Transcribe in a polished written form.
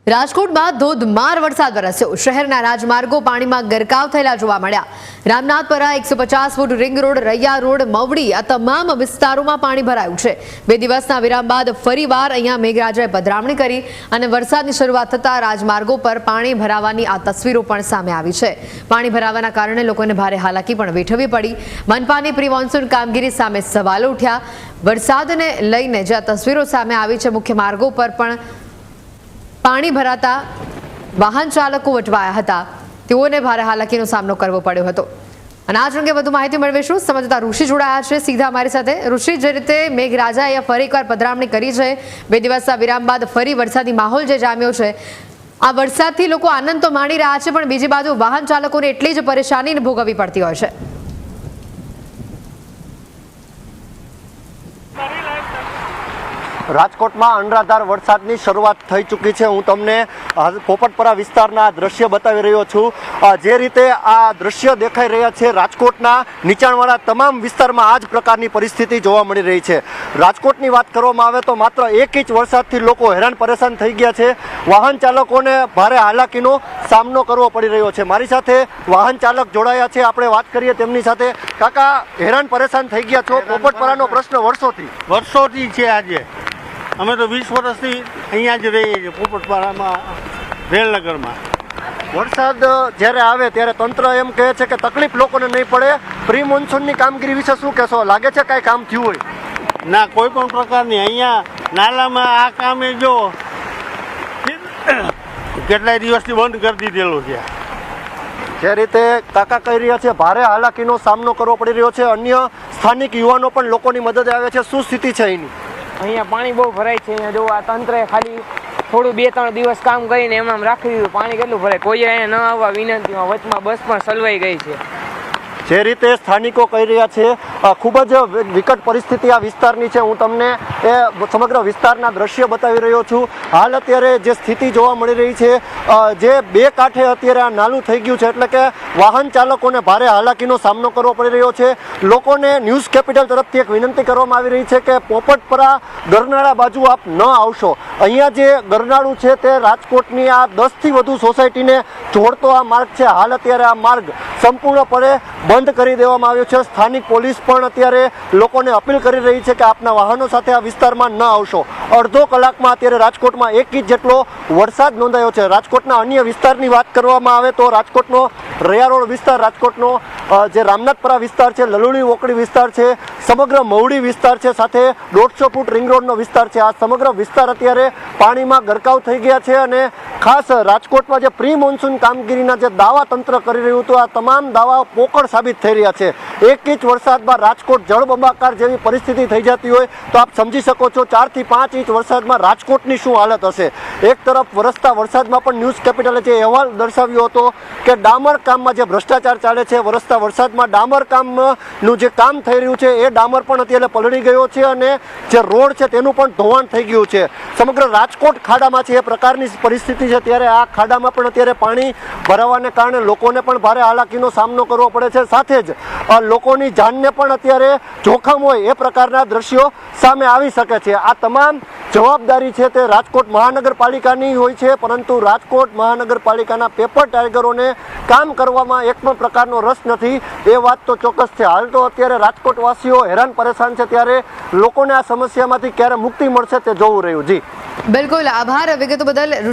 રાજકોટમાં ધોધમાર વરસાદ વરસ્યો। શહેરના રાજમાર્ગો પાણીમાં ગરકાવ થયેલા જોવા મળ્યા। Ramnathpara 150 foot ring road, Raiya road, Mavdi આ તમામ વિસ્તારોમાં પાણી ભરાયું છે। 2 દિવસના વિરામ બાદ ફરીવાર અહીંયા મેઘરાજાએ પધરામણી કરી અને વરસાદની શરૂઆત થતા રાજમાર્ગો પર પાણી ભરાવાની આ તસવીરો પણ સામે આવી છે। પાણી ભરાવાના કારણે લોકોને ભારે હાલાકી પણ વેઠવવી પડી। મનપાની પ્રી મોન્સૂન કામગીરી સામે સવાલો ઉઠ્યા। વરસાદને લઈને જે આ તસવીરો સામે આવી છે, મુખ્ય માર્ગો પર પણ પાણી ભરાતા વાહન ચાલકો વટવાયા હતા। તેઓને ભારે હાલાકીનો સામનો કરવો પડ્યો હતો। અને આ અંગે વધુ માહિતી મેળવીશું। સંવાદદાતા ઋષિ જોડાયા છે સીધા અમારી સાથે। ઋષિ, જે રીતે મેઘરાજાએ ફરી એકવાર પધરામણી કરી છે, 2 દિવસના વિરામ બાદ ફરી વરસાદી માહોલ જે જામ્યો છે, આ વરસાદથી લોકો આનંદ તો માણી રહ્યા છે, પણ બીજી બાજુ વાહન ચાલકોને એટલી જ પરેશાની ભોગવવી પડતી હોય છે। રાજકોટમાં અનરાધાર વરસાદની શરૂઆત થઈ ચૂકી છે। હું તમને પોપટપરા વિસ્તારના દ્રશ્ય બતાવી રહ્યો છું। જે રીતે આ દ્રશ્ય દેખાઈ રહ્યા છે, રાજકોટના નીચાણવાળા તમામ વિસ્તારમાં આ જ પ્રકારની પરિસ્થિતિ જોવા મળી રહી છે। રાજકોટની વાત કરવામાં આવે તો માત્ર 1 ઇંચ વરસાદથી લોકો હેરાન પરેશાન થઈ ગયા છે। વાહન ચાલકોને ભારે હાલાકીનો સામનો કરવો પડી રહ્યો છે। મારી સાથે વાહન ચાલક જોડાયા છે, આપણે વાત કરીએ તેમની સાથે। કાકા, હેરાન પરેશાન થઈ ગયા છો? પોપટપરાનો પ્રશ્ન વર્ષોથી છે। આજે અમે તો 20 વર્ષથી અહીંયા જ રહીએ છીએ, પોપટપરામાં, રેલનગરમાં। વરસાદ જ્યારે આવે ત્યારે તંત્ર એમ કહે છે કે તકલીફ લોકોને નહીં પડે। પ્રી મોન્સૂનની કામગીરી વિશે શું કહેશો? લાગે છે કાંઈ કામ થયું હોય? ના, કોઈ પણ પ્રકારની અહીંયા નાલામાં આ કામે જો કેટલાય દિવસથી બંધ કરી દીધેલું છે। જે રીતે કાકા કહી રહ્યા છે, ભારે હાલાકીનો સામનો કરવો પડી રહ્યો છે। અન્ય સ્થાનિક યુવાનો પણ લોકોની મદદ આવે છે। શું સ્થિતિ છે એની? અહીંયા પાણી બહુ ભરાય છે। અહીંયા જો આ તંત્રએ ખાલી થોડું 2-3 દિવસ કામ કરીને એમ રાખી દીધું। પાણી કેટલું ભરાય, કોઈ અહીંયા ન આવવા વિનંતીમાં વચમાં બસ પણ સલવાઈ ગઈ છે। જે રીતે સ્થાનિકો કહી રહ્યા છે, ખૂબ જ વિકટ પરિસ્થિતિ આ વિસ્તારની છે। હું તમને એ સમગ્ર વિસ્તારના દ્રશ્ય બતાવી રહ્યો છું। હાલ અત્યારે જે સ્થિતિ જોવા મળી રહી છે, જે 2 કાંઠે અત્યારે આ નાલું થઈ ગયું છે, એટલે કે વાહન ચાલકોને ભારે હાલાકીનો સામનો કરવો પડી રહ્યો છે। લોકોને ન્યૂઝ કેપિટલ તરફથી એક વિનંતી કરવામાં આવી રહી છે કે પોપટપરા ગરનાળા બાજુ આપ ન આવશો। અહીંયા જે ગરનાળું છે તે રાજકોટની આ 10થી વધુ સોસાયટીને જોડતો આ માર્ગ છે। હાલ અત્યારે આ માર્ગ સંપૂર્ણપણે બંધ કરી દેવામાં આવ્યો છે। સ્થાનિક પોલીસ પણ અત્યારે લોકોને અપીલ કરી રહી છે કે આપના વાહનો સાથે આ વિસ્તારમાં ન આવશો। અડધો કલાકમાં અત્યારે રાજકોટમાં 1 ઇંચ જેટલો વરસાદ નોંધાયો છે। રાજકોટના અન્ય વિસ્તારની વાત કરવામાં આવે તો રાજકોટનો રૈયા રોડ વિસ્તાર, રાજકોટનો જે રામનાથપરા વિસ્તાર છે, લલુણી વોકડી વિસ્તાર છે, સમગ્ર મવડી વિસ્તાર છે, સાથે 150 ફૂટ રિંગ રોડનો વિસ્તાર છે, આ સમગ્ર વિસ્તાર અત્યારે પાણીમાં ગરકાવ થઈ ગયા છે। અને ખાસ રાજકોટમાં જે પ્રી મોન્સૂન કામગીરીના જે દાવા તંત્ર કરી રહ્યું હતું, આ તમામ દાવાઓ પોકળ સાબિત થઈ રહ્યા છે। 1 ઇંચ વરસાદમાં રાજકોટ જળબંબાકાર જેવી પરિસ્થિતિ થઈ જતી હોય તો આપ સમજી શકો છો 4 થી 5 ઇંચ વરસાદમાં રાજકોટની શું હાલત હશે। એક તરફ વરસતા વરસાદમાં પણ ન્યૂઝ કેપિટલે જે અહેવાલ દર્શાવ્યો હતો કે ડામર કામમાં જે ભ્રષ્ટાચાર ચાલે છે, વરસતા વરસાદમાં ડામર કામનું જે કામ થઈ રહ્યું છે એ ડામર પણ અત્યારે પલળી ગયો છે અને જે રોડ છે તેનું પણ ધોવાણ થઈ ગયું છે। સમગ્ર રાજકોટ ખાડામાં છે, એ પ્રકારની પરિસ્થિતિ છે। ત્યારે આ ખાડામાં પણ અત્યારે પાણી ભરાવાને કારણે લોકોને પણ ભારે હાલાકીનો સામનો કરવો પડે છે। સાથે જ લોકોની જાનને પણ અત્યારે જોખમ હોય એ પ્રકારના દ્રશ્યો સામે આવી શકે છે। આ તમામ જવાબદારી છે તે રાજકોટ મહાનગરપાલિકાની હોય છે, પરંતુ રાજકોટ મહાનગરપાલિકાના પેપર ટાઈગરોને કામ કરવામાં એક પણ પ્રકારનો રસ નથી, એ વાત તો ચોક્કસ છે। હાલ તો અત્યારે રાજકોટવાસીઓ હેરાન પરેશાન છે, ત્યારે લોકોને આ સમસ્યામાંથી ક્યારે મુક્તિ મળશે તે જોવું રહ્યું। જી બિલકુલ, આભાર વિગતો બદલ ઋષિ।